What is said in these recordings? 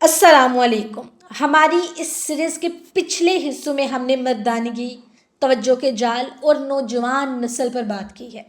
अस्सलाम वालेकुम। हमारी इस सीरीज़ के पिछले हिस्सों में हमने मर्दानगी, तवज्जो के जाल और नौजवान नस्ल पर बात की है।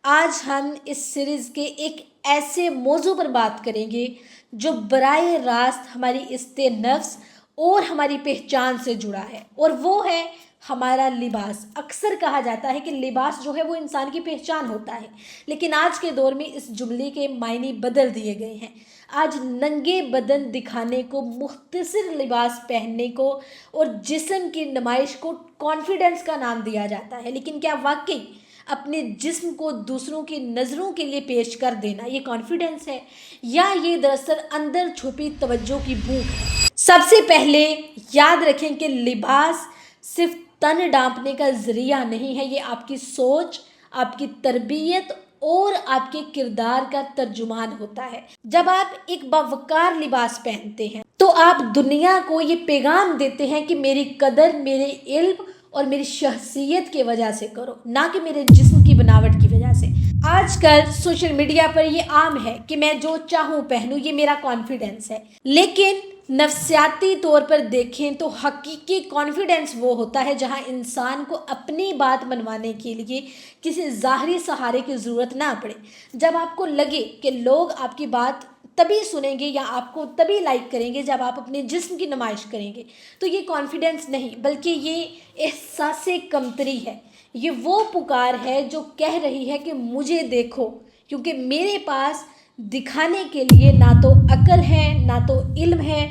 आज हम इस सीरीज़ के एक ऐसे मौजू पर बात करेंगे जो बराए रास्त हमारी इस्ते नफ्स और हमारी पहचान से जुड़ा है, और वो है हमारा लिबास। अक्सर कहा जाता है कि लिबास जो है वो इंसान की पहचान होता है, लेकिन आज के दौर में इस जुमले के मायने बदल दिए गए हैं। आज नंगे बदन दिखाने को, मुख्तसर लिबास पहनने को और जिस्म की नुमाइश को कॉन्फिडेंस का नाम दिया जाता है। लेकिन क्या वाकई अपने जिस्म को दूसरों की नज़रों के लिए पेश कर देना ये कॉन्फिडेंस है, या ये दरअसल अंदर छुपी तवज्जो की भूख है? सबसे पहले याद रखें कि लिबास सिर्फ तन ढांपने का ज़रिया नहीं है, ये आपकी सोच, आपकी तरबियत और आपके किरदार का तर्जुमान होता है। जब आप एक बावकार लिबास पहनते हैं तो आप दुनिया को ये पैगाम देते हैं कि मेरी कदर मेरे इल्म और मेरी शख्सियत की वजह से करो, ना कि मेरे जिस्म की बनावट की वजह से। आजकल सोशल मीडिया पर ये आम है कि मैं जो चाहूँ पहनूँ, ये मेरा कॉन्फिडेंस है। लेकिन नफ्सियाती तौर पर देखें तो हकीकी कॉन्फिडेंस वो होता है जहां इंसान को अपनी बात मनवाने के लिए किसी ज़ाहरी सहारे की ज़रूरत ना पड़े। जब आपको लगे कि लोग आपकी बात तभी सुनेंगे या आपको तभी लाइक करेंगे जब आप अपने जिस्म की नुमाइश करेंगे, तो ये कॉन्फिडेंस नहीं बल्कि ये एहसास कमतरी है। ये वो पुकार है जो कह रही है कि मुझे देखो, क्योंकि मेरे पास दिखाने के लिए ना तो अकल है ना तो इल्म है,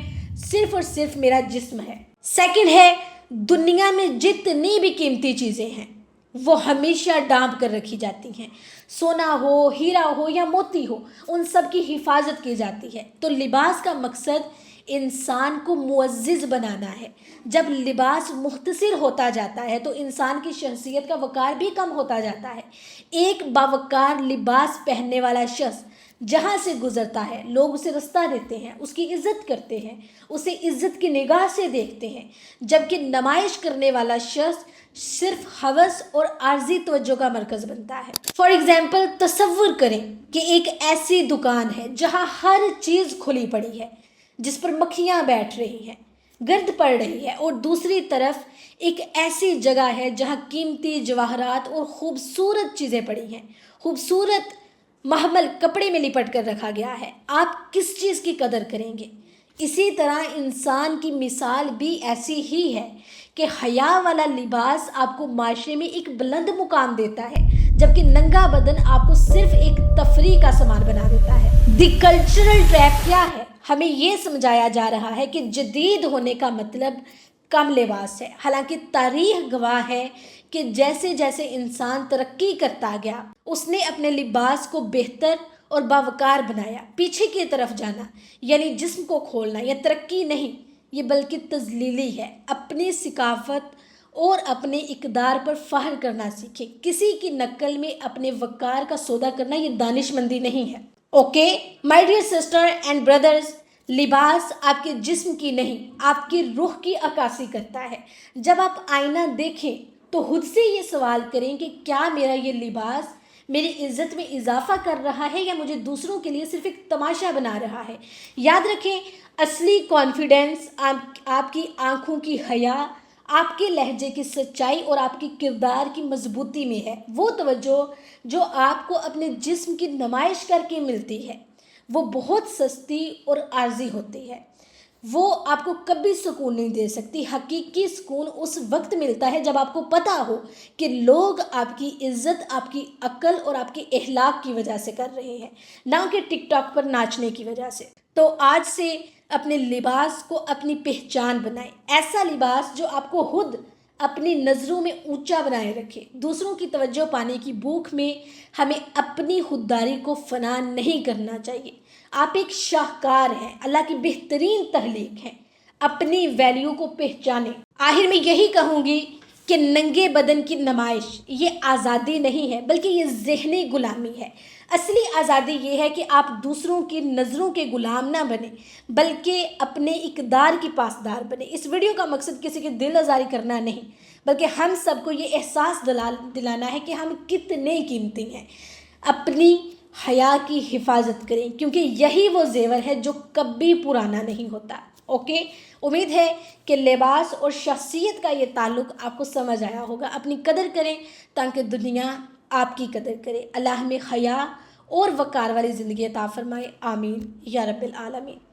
सिर्फ और सिर्फ मेरा जिस्म है। सेकंड है, दुनिया में जितनी भी कीमती चीज़ें हैं वो हमेशा ढांप कर रखी जाती हैं। सोना हो, हीरा हो या मोती हो, उन सब की हिफाजत की जाती है। तो लिबास का मकसद इंसान को मुअज़्ज़िज़ बनाना है। जब लिबास मुख्तसर होता जाता है तो इंसान की शख्सियत का वक़ार भी कम होता जाता है। एक बावकार लिबास पहनने वाला शख्स जहाँ से गुज़रता है लोग उसे रास्ता देते हैं, उसकी इज़्ज़त करते हैं, उसे इज़्ज़त की निगाह से देखते हैं। जबकि नुमाइश करने वाला शख्स सिर्फ हवस और आर्जी तवज्जो का मरकज़ बनता है। फॉर एग्ज़ाम्पल, तसव्वुर करें कि एक ऐसी दुकान है जहाँ हर चीज़ खुली पड़ी है, जिस पर मक्खियाँ बैठ रही हैं, गर्द पड़ रही है, और दूसरी तरफ एक ऐसी जगह है जहाँ कीमती जवाहरात और ख़ूबसूरत चीज़ें पड़ी हैं, खूबसूरत महमल कपड़े में लिपट कर रखा गया है। आप किस चीज़ की कदर करेंगे? इसी तरह इंसान की मिसाल भी ऐसी ही है कि हया वाला लिबास आपको माशरे में एक बुलंद मुकाम देता है, जबकि नंगा बदन आपको सिर्फ एक तफरीह का सामान बना देता है। द कल्चरल ट्रैप क्या है? हमें ये समझाया जा रहा है कि जदीद होने का मतलब कम लिबास है। हालांकि तारीख गवाह है कि जैसे जैसे इंसान तरक्की करता गया उसने अपने लिबास को बेहतर और बावकार बनाया। पीछे की तरफ जाना यानी जिस्म को खोलना यह तरक्की नहीं, ये बल्कि तज़लीली है। अपनी सिकाफत और अपने इक़दार पर फ़ख्र करना सीखें। किसी की नकल में अपने वक़ार का सौदा करना ये दानिशमंदी नहीं है। Okay my dear sister and brothers, लिबास आपके जिस्म की नहीं आपकी रूह की अक्कासी करता है। जब आप आईना देखें तो खुद से ये सवाल करें कि क्या मेरा ये लिबास मेरी इज़्ज़त में इजाफा कर रहा है या मुझे दूसरों के लिए सिर्फ एक तमाशा बना रहा है। याद रखें, असली कॉन्फिडेंस आपकी आँखों की हया, आपके लहजे की सच्चाई और आपकी किरदार की मजबूती में है। वो तवज्जो जो आपको अपने जिस्म की नुमाइश करके मिलती है वो बहुत सस्ती और आर्जी होती है, वो आपको कभी सुकून नहीं दे सकती। हकीकी सुकून उस वक्त मिलता है जब आपको पता हो कि लोग आपकी इज़्ज़त आपकी अक्ल और आपके अखलाक की वजह से कर रहे हैं, ना कि टिकटॉक पर नाचने की वजह से। तो आज से अपने लिबास को अपनी पहचान बनाएं, ऐसा लिबास जो आपको खुद अपनी नज़रों में ऊंचा बनाए रखे। दूसरों की तवज्जो पाने की भूख में हमें अपनी खुददारी को फना नहीं करना चाहिए। आप एक शाहकार हैं, अल्लाह की बेहतरीन तहलीक हैं। अपनी वैल्यू को पहचानें। आखिर में यही कहूँगी कि नंगे बदन की नुमाइश ये आज़ादी नहीं है बल्कि ये ज़हनी गुलामी है। असली आज़ादी ये है कि आप दूसरों की नज़रों के गुलाम ना बने बल्कि अपने इक़दार की पासदार बने। इस वीडियो का मकसद किसी की दिल आज़ारी करना नहीं बल्कि हम सबको ये एहसास दिलाना है कि हम कितने कीमती हैं। अपनी حیا کی حفاظت کریں، کیونکہ یہی وہ زیور ہے جو کبھی پرانا نہیں ہوتا۔ اوکے، امید ہے کہ لباس اور شخصیت کا یہ تعلق آپ کو سمجھ آیا ہوگا۔ اپنی قدر کریں تاکہ دنیا آپ کی قدر کرے۔ اللہ ہمیں حیا اور وقار والی زندگی عطا فرمائے، آمین یا رب العالمین۔